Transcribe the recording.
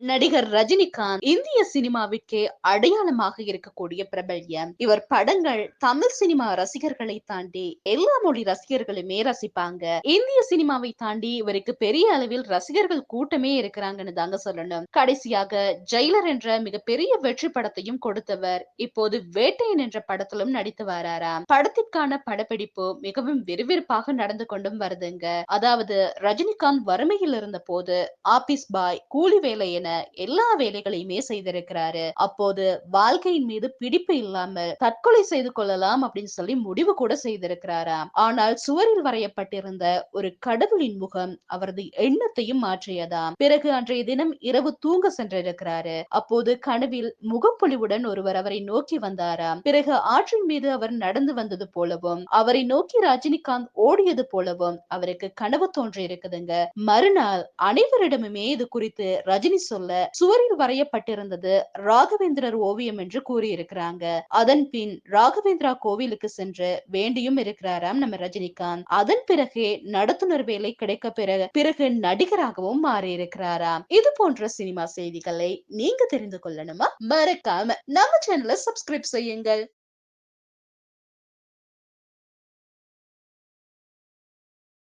நடிகர் ரஜினிகாந்த் இந்திய சினிமாவிற்கே அடையாளமாக இருக்கக்கூடிய பிரபல்யம். இவர் படங்கள் தமிழ் சினிமா ரசிகர்களை தாண்டி எல்லா மொழி ரசிகர்களுமே ரசிப்பாங்க. இந்திய சினிமாவை தாண்டி இவருக்கு பெரிய அளவில் ரசிகர்கள் கூட்டமே இருக்கிறாங்கன்னு தாங்க சொல்லணும். கடைசியாக ஜெயிலர் என்ற மிகப்பெரிய வெற்றி படத்தையும் கொடுத்தவர் இப்போது வேட்டையன் என்ற படத்திலும் நடித்து வராராம். படத்திற்கான படப்பிடிப்பு மிகவும் விறுவிறுப்பாக நடந்து கொண்டும் வருதுங்க. அதாவது ரஜினிகாந்த் வறுமையில் இருந்த போது ஆபீஸ் பாய், கூலி வேலை என எல்லா வேலைகளையுமே செய்திருக்கிறாரு. அப்போது வாழ்க்கையின் மீது பிடிப்பு இல்லாமல் தற்கொலை செய்து கொள்ளலாம் அப்படின்னு சொல்லி முடிவு கூட செய்திருக்கிறாராம். ஆனால் சுவரில் வரையப்பட்டிருந்த ஒரு கடவுளின் முகம் அவரது எண்ணத்தையும் மாற்றியதாம். பிறகு அன்றைய தினம் இரவு தூங்க சென்றிருக்கிறாரு. அப்போது கனவில் முகப்பொலிவுடன் ஒருவர் அவரை நோக்கி வந்தாராம். பிறகு ஆற்றின் மீது அவர் நடந்து வந்தது போலவும் அவரை நோக்கி ரஜினிகாந்த் ஓடியது போலவும் அவருக்கு கனவு தோன்றி இருக்குதுங்க. மறுநாள் அனைவரிடமுமே இது குறித்து ரஜினி சொல்ல சுவரில் வரையப்பட்டிருந்தது ராகவேந்திரர் ஓவியம் என்று கூறியிருக்கிறாங்க. அதன் பின் ராகவேந்திரா கோவிலுக்கு சென்று வேண்டியும் இருக்கிறாராம் நம்ம ரஜினிகாந்த். அதன் பிறகே நடத்துனர் வேலை கிடைக்க பிறகு நடிகராகவும் மாறி இருக்கிறாராம். இது போன்ற சினிமா செய்திகளை நீங்க தெரிந்து கொள்ளணுமா? மறக்காம நம்ம சேனலை சப்ஸ்கிரைப் செய்யுங்கள்.